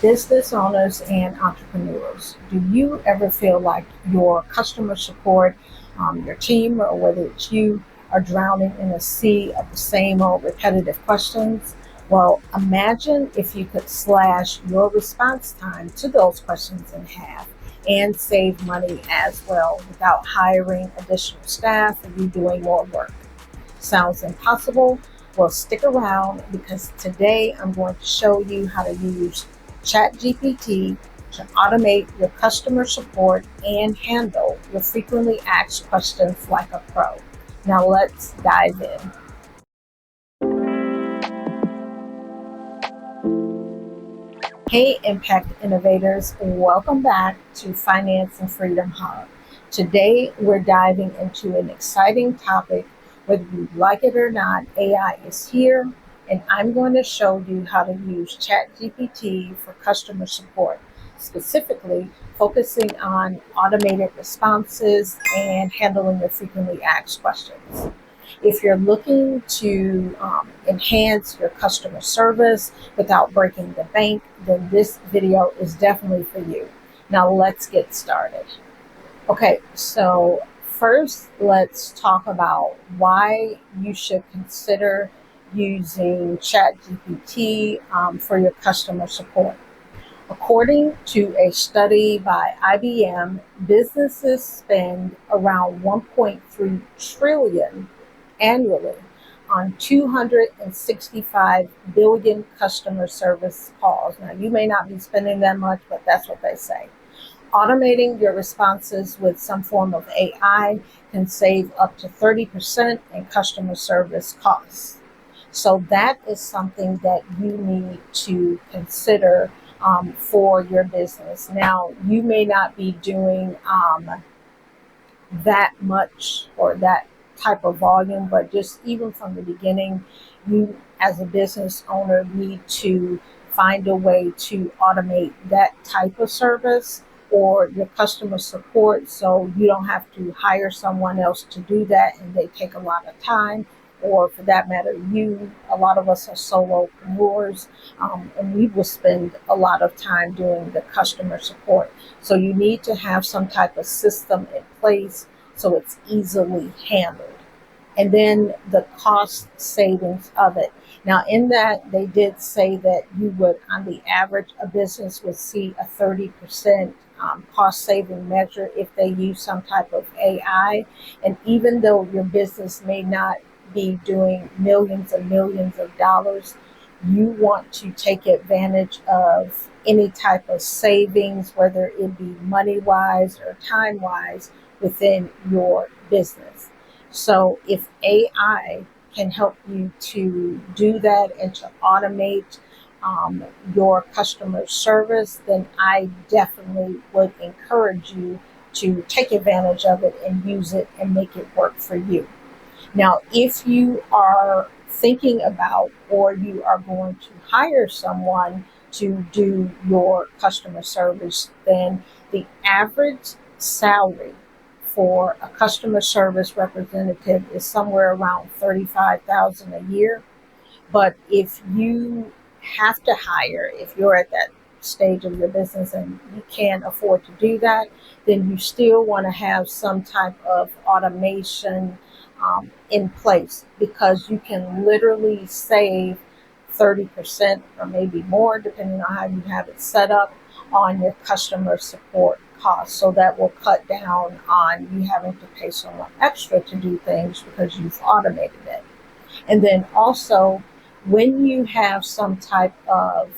Business owners and entrepreneurs, do you ever feel like your customer support, your team, or whether it's you, are drowning in a sea of the same old repetitive questions? Well, imagine if you could slash your response time to those questions in half and save money as well without hiring additional staff or you doing more work. Sounds impossible? Well, stick around because today I'm going to show you how to use Chatgpt to automate your customer support and handle your frequently asked questions like a pro. Now let's dive in. Hey, Impact Innovators, welcome back to Finance and Freedom Hub. Today, we're diving into an exciting topic. Whether you like it or not, AI is here, and I'm going to show you how to use ChatGPT for customer support, specifically focusing on automated responses and handling the frequently asked questions. If you're looking to enhance your customer service without breaking the bank, then this video is definitely for you. Now let's get started. Okay, so first let's talk about why you should consider using ChatGPT for your customer support. According to a study by IBM, businesses spend around 1.3 trillion annually on 265 billion customer service calls. Now, you may not be spending that much, but that's what they say. Automating your responses with some form of AI can save up to 30% in customer service costs. So that is something that you need to consider for your business. Now, you may not be doing that much or that type of volume, but just even from the beginning, you as a business owner need to find a way to automate that type of service or your customer support so you don't have to hire someone else to do that and they take a lot of time. Or for that matter, a lot of us are solopreneurs, and we will spend a lot of time doing the customer support. So you need to have some type of system in place so it's easily handled. And then the cost savings of it. Now, in that, they did say that you would, on the average, a business would see a 30% cost saving measure if they use some type of AI. And even though your business may not be doing millions and millions of dollars, you want to take advantage of any type of savings, whether it be money wise or time wise, within your business. So if AI can help you to do that and to automate your customer service, then I definitely would encourage you to take advantage of it and use it and make it work for you. Now, if you are thinking about or you are going to hire someone to do your customer service, then the average salary for a customer service representative is somewhere around 35,000 a year. But if you have to hire, if you're at that stage of your business and you can't afford to do that, then you still want to have some type of automation in place because you can literally save 30% or maybe more, depending on how you have it set up, on your customer support costs. So that will cut down on you having to pay someone extra to do things because you've automated it. And then also, when you have some type of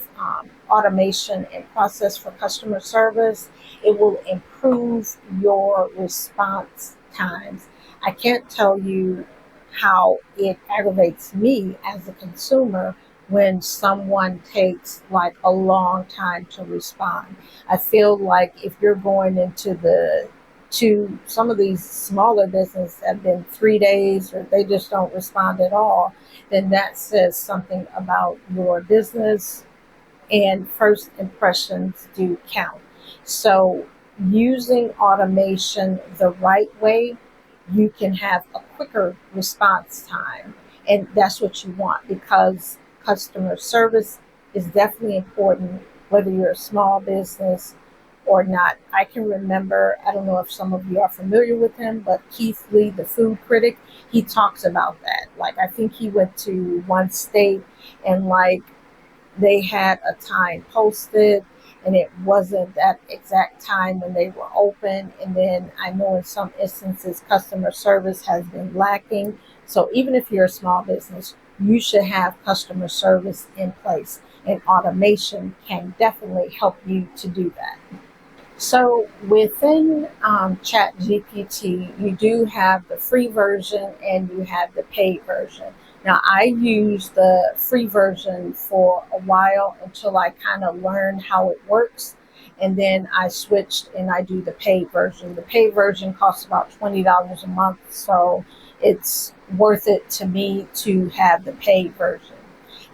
automation and process for customer service, it will improve your response times. I can't tell you how it aggravates me as a consumer when someone takes like a long time to respond. I feel like if you're going into to some of these smaller businesses have been 3 days or they just don't respond at all, then that says something about your business, and first impressions do count. So using automation the right way, you can have a quicker response time. And that's what you want because customer service is definitely important. whether you're a small business or not. I can remember, I don't know if some of you are familiar with him, but Keith Lee, the food critic, he talks about that. Like, I think he went to one state and like they had a time posted and it wasn't that exact time when they were open. And then I know in some instances customer service has been lacking. So even if you're a small business, you should have customer service in place, and automation can definitely help you to do that. So within ChatGPT, you do have the free version and you have the paid version. Now, I used the free version for a while until I kind of learned how it works. And then I switched and I do the paid version. The paid version costs about $20 a month. So it's worth it to me to have the paid version.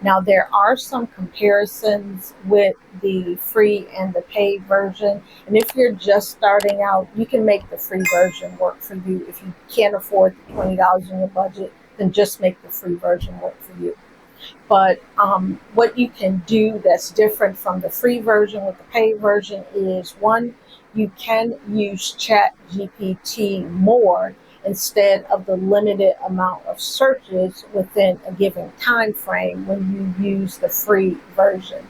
Now, there are some comparisons with the free and the paid version. And if you're just starting out, you can make the free version work for you. If you can't afford the $20 in your budget, then just make the free version work for you. But what you can do that's different from the free version with the paid version is, one, you can use Chat GPT more instead of the limited amount of searches within a given time frame when you use the free version.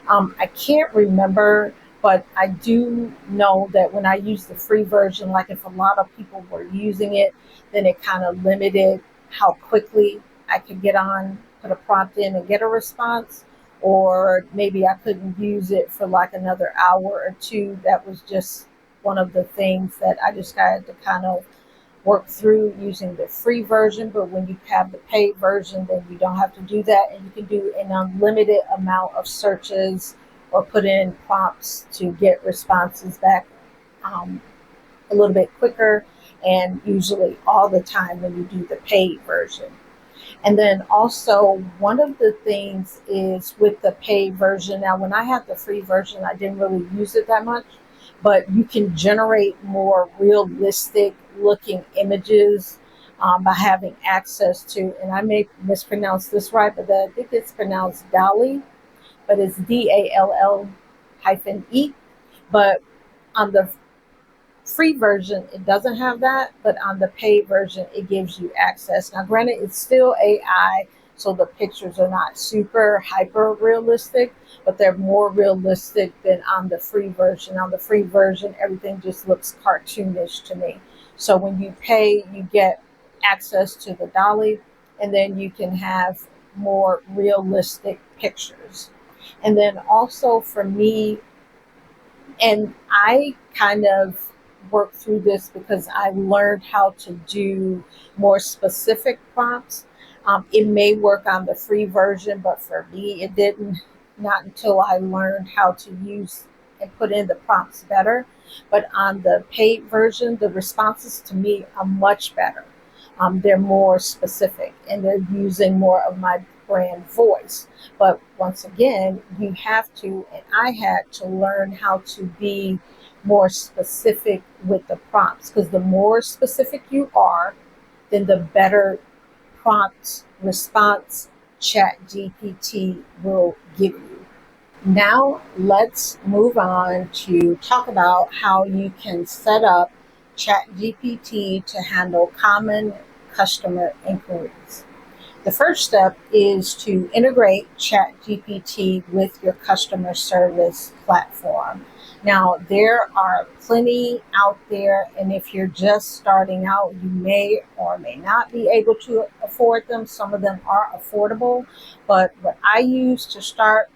I can't remember, but I do know that when I used the free version, like if a lot of people were using it, then it kind of limited how quickly I could get on, put a prompt in and get a response. Or maybe I couldn't use it for like another hour or two. That was just one of the things that I just had to kind of work through using the free version. But when you have the paid version, then you don't have to do that, and you can do an unlimited amount of searches or put in prompts to get responses back um, a little bit quicker, and usually all the time when you do the paid version. And then also, one of the things is with the paid version. Now, when I had the free version, I didn't really use it that much, but you can generate more realistic looking images by having access to, and I may mispronounce this right, but I think it's pronounced Dolly, but it's DALL hyphen E. But on the free version, it doesn't have that, but on the paid version, it gives you access. Now, granted, it's still AI, so the pictures are not super hyper realistic, but they're more realistic than on the free version. On the free version, everything just looks cartoonish to me. So when you pay, you get access to the dolly, and then you can have more realistic pictures. And then also for me, and I kind of worked through this because I learned how to do more specific prompts. It may work on the free version, but for me, it didn't. Not until I learned how to use and put in the prompts better. But on the paid version, the responses to me are much better. They're more specific and they're using more of my brand voice. But once again, you have to, and I had to learn how to be more specific with the prompts, because the more specific you are, then the better prompt response Chat GPT will give you. Now let's move on to talk about how you can set up ChatGPT to handle common customer inquiries. The first step is to integrate ChatGPT with your customer service platform. Now, there are plenty out there, and if you're just starting out, you may or may not be able to afford them. Some of them are affordable, but what I use to start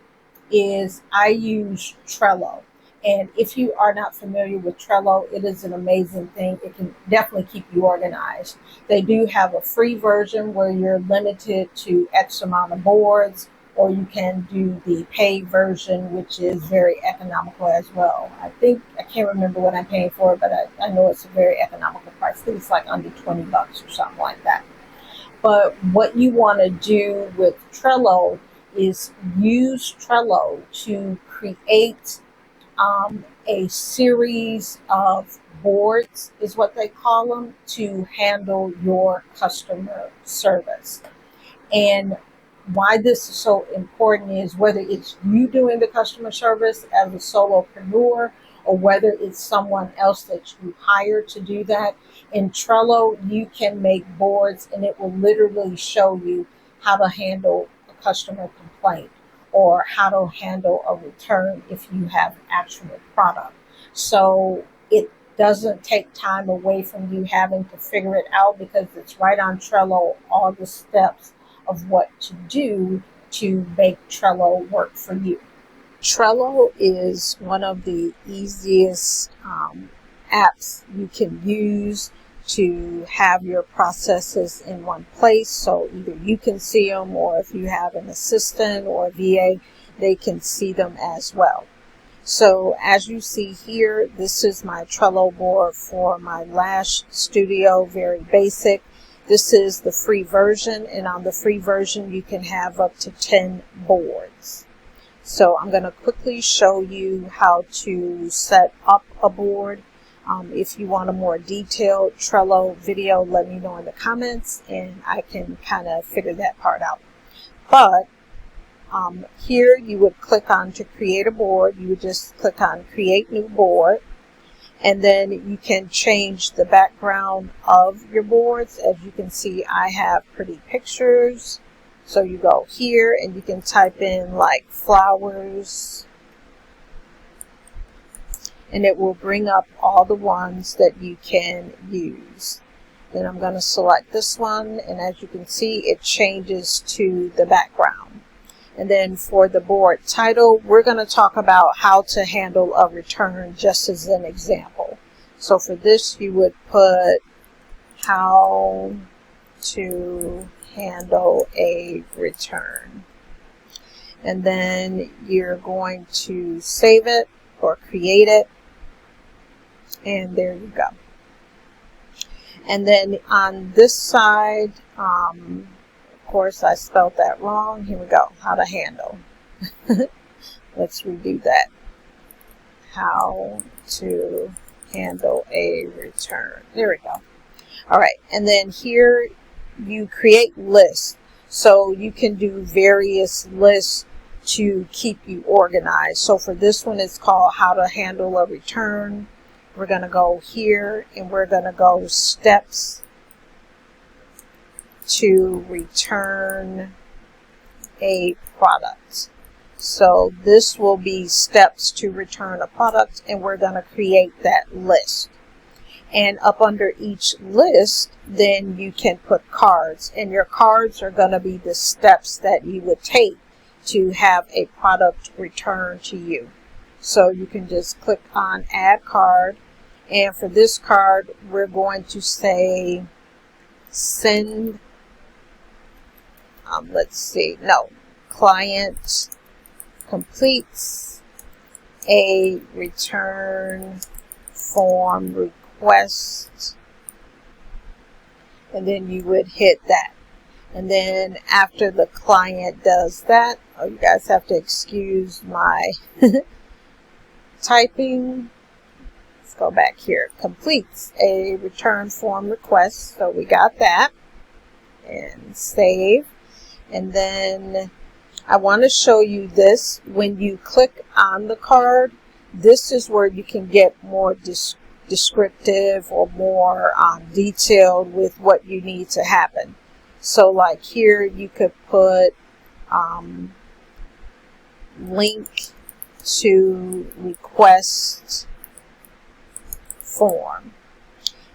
is I use Trello. And if you are not familiar with Trello, it is an amazing thing. It can definitely keep you organized. They do have a free version where you're limited to X amount of boards, or you can do the paid version, which is very economical as well. I can't remember what I'm paying for it, but I know it's a very economical price. I think it's like under $20 or something like that. But what you want to do with Trello is use Trello to create a series of boards, is what they call them, to handle your customer service. And why this is so important is whether it's you doing the customer service as a solopreneur or whether it's someone else that you hire to do that. In Trello, you can make boards and it will literally show you how to handle a customer complaint or how to handle a return if you have actual product. So it doesn't take time away from you having to figure it out because it's right on Trello, all the steps of what to do to make Trello work for you. Trello is one of the easiest apps you can use to have your processes in one place. So either you can see them, or if you have an assistant or a VA, they can see them as well. So as you see here, this is my Trello board for my lash studio, very basic. This is the free version, and on the free version you can have up to 10 boards. So I'm going to quickly show you how to set up a board. If you want a more detailed Trello video, let me know in the comments and I can kind of figure that part out. But here you would click on to create a board. You would just click on create new board. And then you can change the background of your boards. As you can see, I have pretty pictures. So you go here and you can type in like flowers. And it will bring up all the ones that you can use. Then I'm going to select this one. And as you can see, it changes to the background. And then for the board title, we're going to talk about how to handle a return just as an example. So for this, you would put how to handle a return. And then you're going to save it or create it. And there you go. And then on this side, of course, I spelled that wrong. Here we go. How to handle. Let's redo that. How to handle a return. There we go. All right. And then here you create lists. So you can do various lists to keep you organized. So for this one, it's called how to handle a return. We're going to go here and we're going to go steps to return a product. So this will be steps to return a product, and we're going to create that list. And up under each list, then you can put cards, and your cards are going to be the steps that you would take to have a product returned to you. So you can just click on add card, and for this card, we're going to say send client completes a return form request, and then you would hit that. And then after the client does that, you guys have to excuse my typing. Let's go back here. Completes a return form request. So we got that. And save. And then I want to show you this. When you click on the card, this is where you can get more descriptive or more detailed with what you need to happen. So like here you could put link to request form,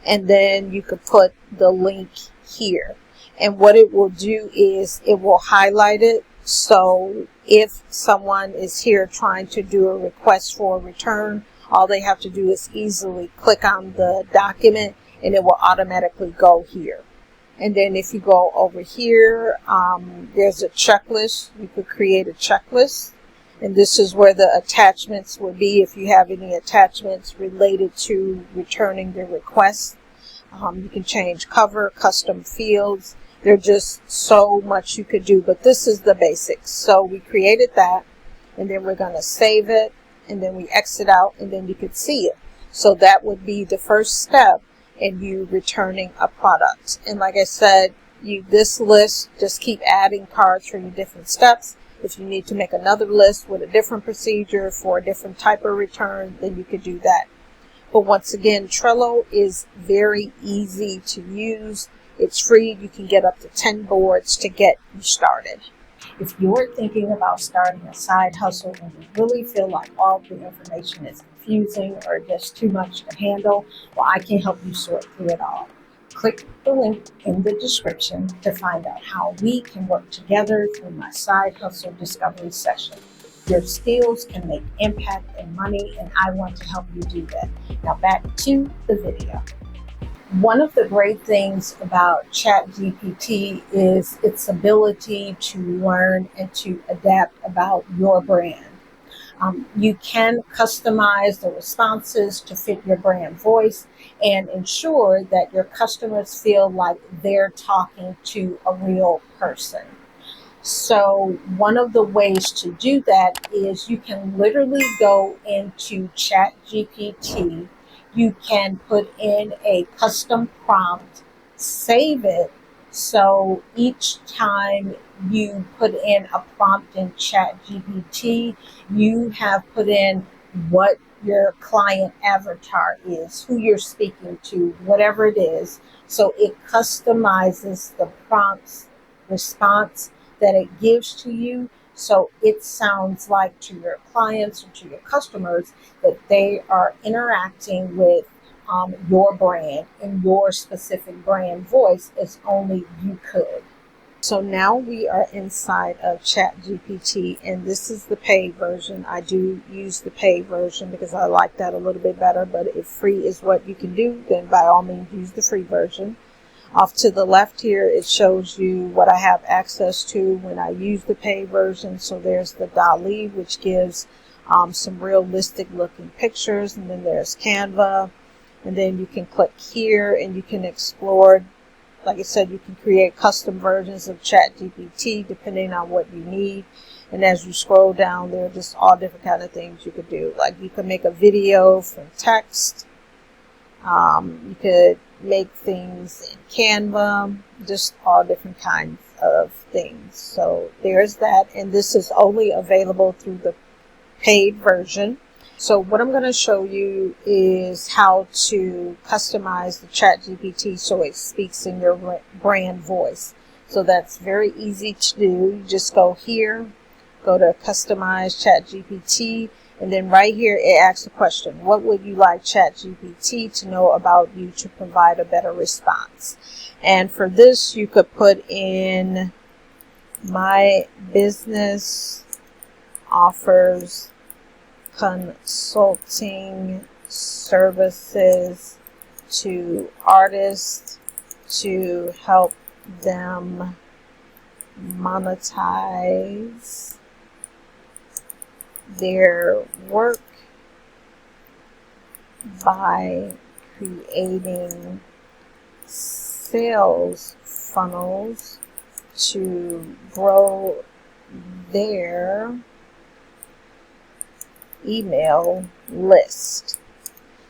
and then you could put the link here. And what it will do is it will highlight it. So if someone is here trying to do a request for a return, all they have to do is easily click on the document and it will automatically go here. And then if you go over here, there's a checklist. You could create a checklist. And this is where the attachments would be if you have any attachments related to returning the request. You can change cover, custom fields. There's just so much you could do, but this is the basics. So we created that, and then we're going to save it, and then we exit out, and then you could see it. So that would be the first step in you returning a product. And like I said, this list, just keep adding cards for your different steps. If you need to make another list with a different procedure for a different type of return, then you could do that. But once again, Trello is very easy to use. It's free. You can get up to 10 boards to get you started. If you're thinking about starting a side hustle and you really feel like all the information is confusing or just too much to handle, well, I can help you sort through it all. Click the link in the description to find out how we can work together through my side hustle discovery session. Your skills can make impact and money, and I want to help you do that. Now back to the video. One of the great things about Chatgpt is its ability to learn and to adapt about your brand. You can customize the responses to fit your brand voice and ensure that your customers feel like they're talking to a real person. So one of the ways to do that is you can literally go into Chatgpt. You can put in a custom prompt, save it, so each time you put in a prompt in Chatgpt, you have put in what your client avatar is, who you're speaking to, whatever it is. So it customizes the prompt's response that it gives to you, so it sounds like to your clients or to your customers that they are interacting with your brand in your specific brand voice as only you could. So now we are inside of Chatgpt, and this is the paid version. I do use the paid version because I like that a little bit better, but if free is what you can do, then by all means use the free version. Off to the left here, it shows you what I have access to when I use the paid version. So there's the DALL-E, which gives some realistic looking pictures, and then there's Canva, and then you can click here and you can explore. Like I said, you can create custom versions of Chatgpt depending on what you need. And as you scroll down, there are just all different kind of things you could do. Like you could make a video from text. You could make things in Canva, just all different kinds of things. So there's that, and this is only available through the paid version. So what I'm going to show you is how to customize the Chatgpt so it speaks in your brand voice. So that's very easy to do. You just go here, go to customize Chatgpt, and then right here it asks a question. What would you like Chatgpt to know about you to provide a better response? And for this you could put in, my business offers consulting services to artists to help them monetize their work by creating sales funnels to grow their email list.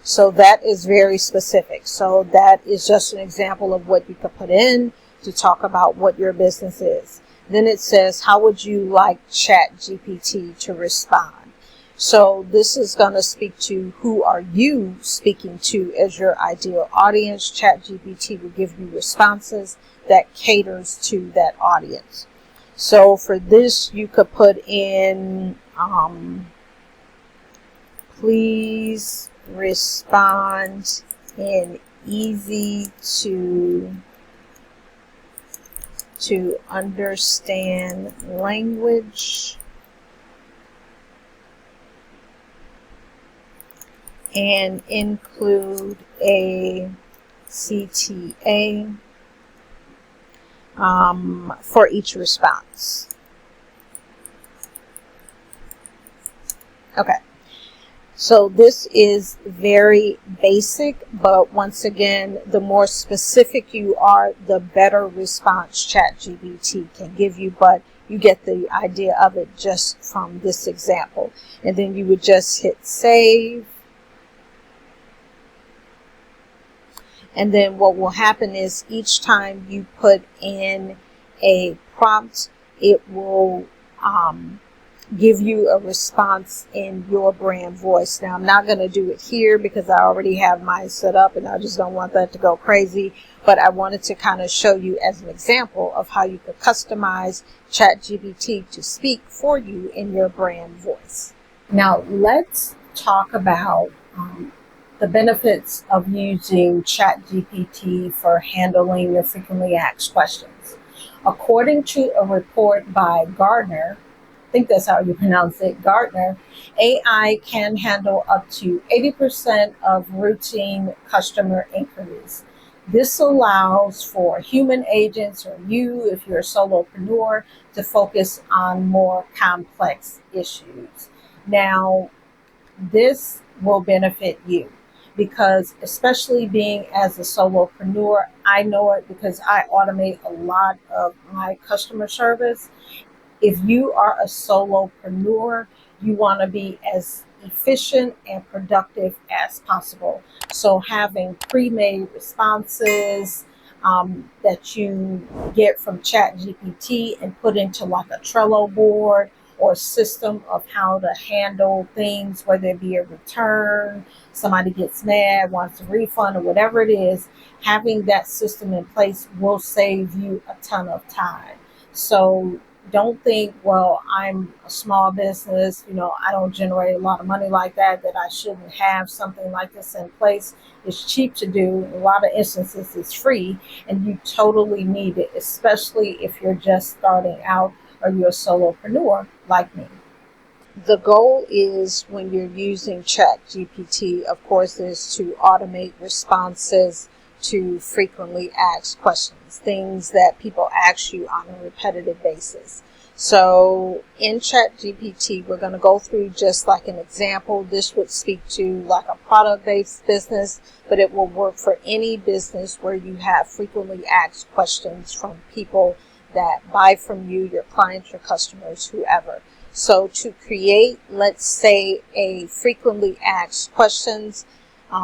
So that is very specific. So that is just an example of what you could put in to talk about what your business is. Then it says, how would you like Chatgpt to respond? So this is going to speak to who are you speaking to as your ideal audience. Chatgpt will give you responses that caters to that audience. So for this, you could put in, please respond in easy to understand language and include a CTA for each response. Okay. So this is very basic, but once again, the more specific you are, the better response Chatgpt can give you, but you get the idea of it just from this example. And then you would just hit save. And then what will happen is each time you put in a prompt, it will give you a response in your brand voice. Now, I'm not going to do it here because I already have mine set up and I just don't want that to go crazy. But I wanted to kind of show you as an example of how you could customize Chatgpt to speak for you in your brand voice. Now, let's talk about the benefits of using Chatgpt for handling your frequently asked questions. According to a report by Gartner, I think that's how you pronounce it, Gartner, AI can handle up to 80% of routine customer inquiries. This allows for human agents or you, if you're a solopreneur, to focus on more complex issues. Now, this will benefit you because, especially being as a solopreneur, I know it because I automate a lot of my customer service. If you are a solopreneur, you want to be as efficient and productive as possible. So having pre-made responses that you get from ChatGPT and put into like a Trello board or a system of how to handle things, whether it be a return, somebody gets mad, wants a refund, or whatever it is, having that system in place will save you a ton of time. So don't think, well, I'm a small business, I don't generate a lot of money like that I shouldn't have something like this in place. It's cheap to do. In a lot of instances, it's free, and you totally need it, especially if you're just starting out or you're a solopreneur like me. The goal is, when you're using ChatGPT, of course, is to automate responses to frequently asked questions, things that people ask you on a repetitive basis. So in ChatGPT, we're going to go through just like an example. This would speak to like a product-based business, but it will work for any business where you have frequently asked questions from people that buy from you, your clients, your customers, whoever. So to create, let's say, a frequently asked questions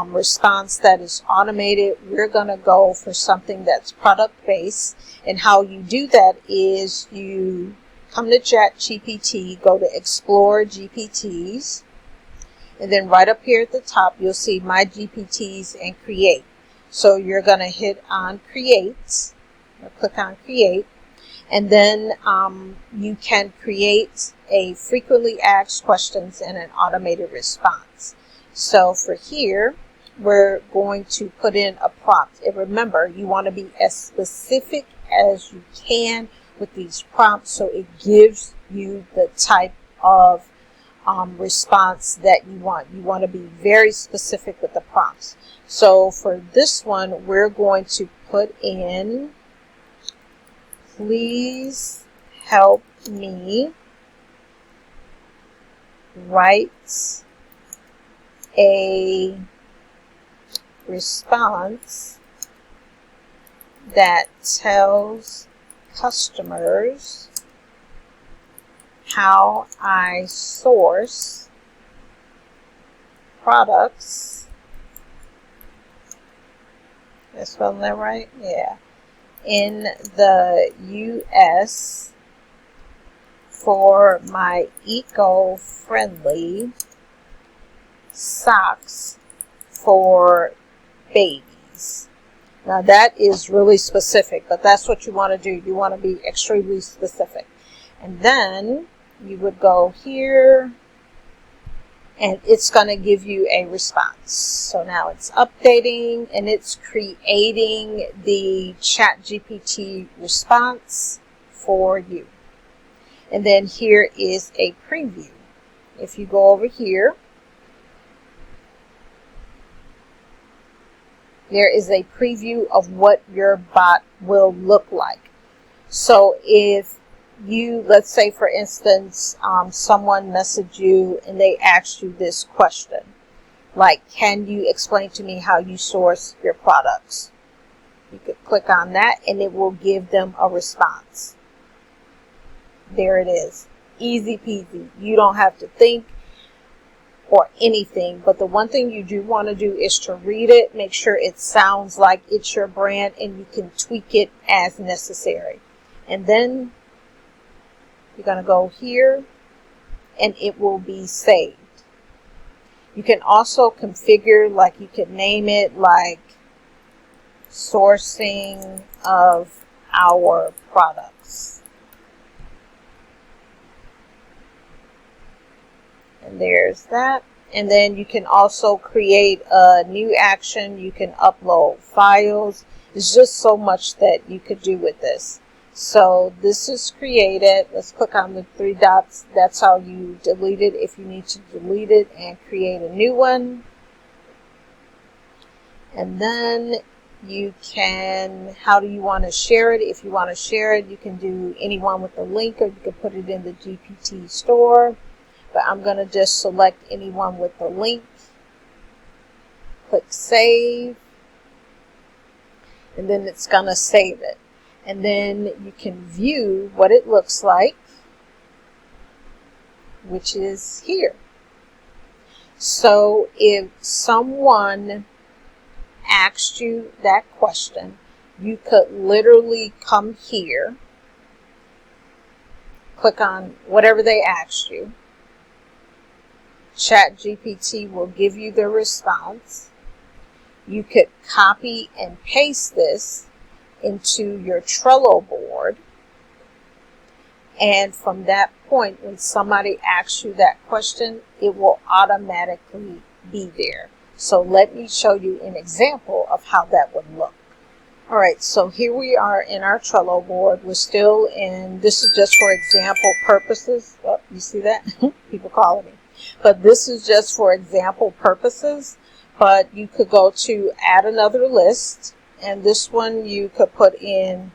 response that is automated, we're going to go for something that's product-based. And how you do that is you come to ChatGPT, go to Explore GPTs, and then right up here at the top, you'll see My GPTs and Create. So you're going to hit on Create, or click on Create, and then you can create a frequently asked questions and an automated response. So for here, we're going to put in a prompt. And remember, you want to be as specific as you can with these prompts so it gives you the type of response that you want. You want to be very specific with the prompts. So for this one, we're going to put in, please help me write a response that tells customers how I source products. Am I spelling that right? Yeah. In the US for my eco-friendly socks for babies. Now that is really specific, but that's what you want to do. You want to be extremely specific. And then you would go here and it's going to give you a response. So now it's updating and it's creating the ChatGPT response for you. And then here is a preview. If you go over here, there is a preview of what your bot will look like. So if you, let's say for instance, someone messaged you and they asked you this question, like, can you explain to me how you source your products? You could click on that and it will give them a response. There it is. Easy peasy. You don't have to think or anything. But the one thing you do want to do is to read it, make sure it sounds like it's your brand, and you can tweak it as necessary. And then you're going to go here and it will be saved. You can also configure, like you can name it like sourcing of our products. And there's that. And then you can also create a new action. You can upload files. There's just so much that you could do with this. So this is created. Let's click on the three dots. That's how you delete it if you need to delete it and create a new one. And then you can, how do you want to share it? If you want to share it, you can do anyone with the link, or you can put it in the GPT store. But I'm going to just select anyone with the link. Click save. And then it's going to save it. And then you can view what it looks like, which is here. So if someone asked you that question, you could literally come here, click on whatever they asked you. Chatgpt will give you the response. You could copy and paste this into your Trello board. And from that point, when somebody asks you that question, it will automatically be there. So let me show you an example of how that would look. All right, so here we are in our Trello board. We're still in, this is just for example purposes. Oh, you see that? People calling me. But this is just for example purposes. But you could go to add another list. And this one you could put in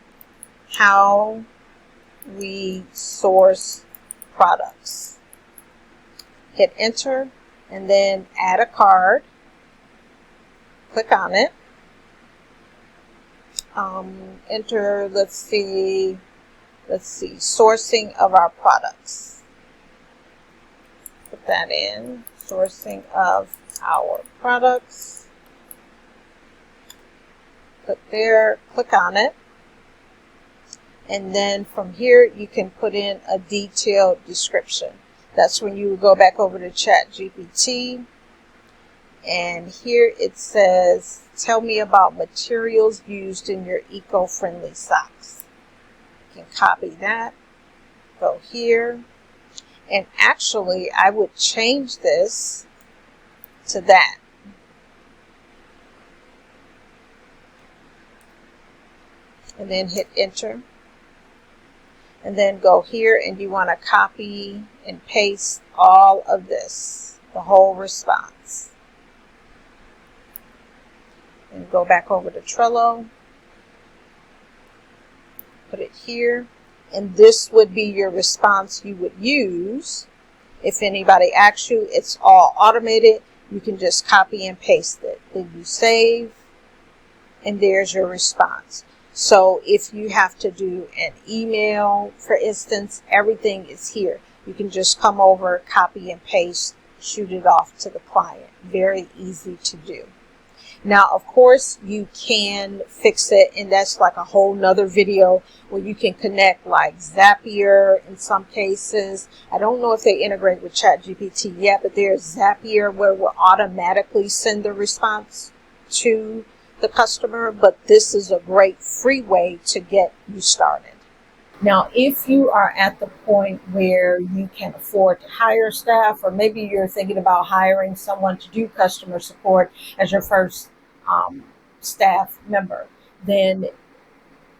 how we source products. Hit enter and then add a card. Click on it. Enter, let's see, sourcing of our products. Put that in, sourcing of our products. Click there, click on it. And then from here, you can put in a detailed description. That's when you would go back over to Chatgpt. And here it says, tell me about materials used in your eco-friendly socks. You can copy that, go here. And actually, I would change this to that. And then hit enter. And then go here and you want to copy and paste all of this, the whole response. And go back over to Trello. Put it here. And this would be your response you would use. If anybody asks you, it's all automated. You can just copy and paste it. Then you save. And there's your response. So if you have to do an email, for instance, everything is here. You can just come over, copy and paste, shoot it off to the client. Very easy to do. Now, of course, you can fix it, and that's like a whole nother video where you can connect like Zapier in some cases. I don't know if they integrate with Chatgpt yet, but there's Zapier where we'll automatically send the response to the customer, but this is a great free way to get you started. Now, if you are at the point where you can afford to hire staff, or maybe you're thinking about hiring someone to do customer support as your first staff member, then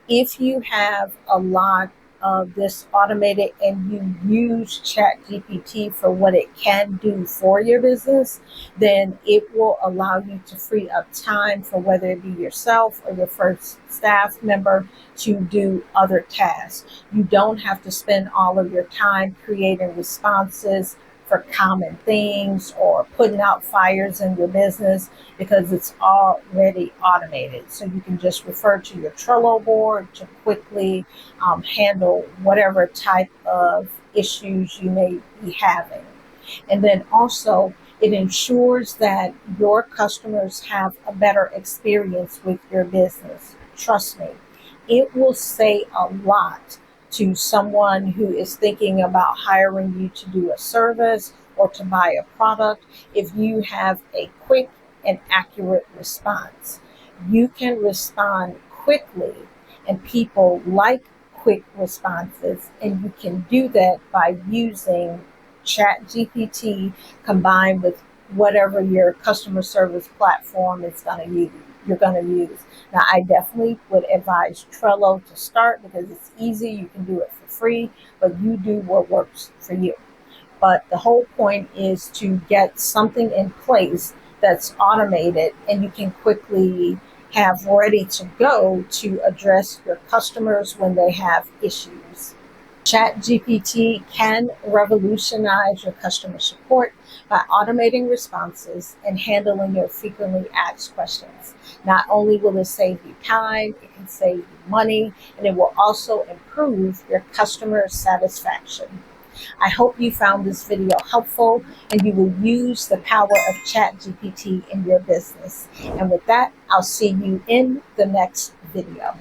if you have a lot of this automated and you use Chatgpt for what it can do for your business, then it will allow you to free up time for whether it be yourself or your first staff member to do other tasks. You don't have to spend all of your time creating responses for common things or putting out fires in your business, because it's already automated. So you can just refer to your Trello board to quickly handle whatever type of issues you may be having. And then also, It ensures that your customers have a better experience with your business. Trust me, it will say a lot to someone who is thinking about hiring you to do a service or to buy a product if you have a quick and accurate response. You can respond quickly, and people like quick responses, and you can do that by using ChatGPT combined with whatever your customer service platform is going to use. You're going to use. Now, I definitely would advise Trello to start because it's easy. You can do it for free, but you do what works for you. But the whole point is to get something in place that's automated and you can quickly have ready to go to address your customers when they have issues. ChatGPT can revolutionize your customer support by automating responses and handling your frequently asked questions. Not only will it save you time, it can save you money, and it will also improve your customer satisfaction. I hope you found this video helpful and you will use the power of ChatGPT in your business. And with that, I'll see you in the next video.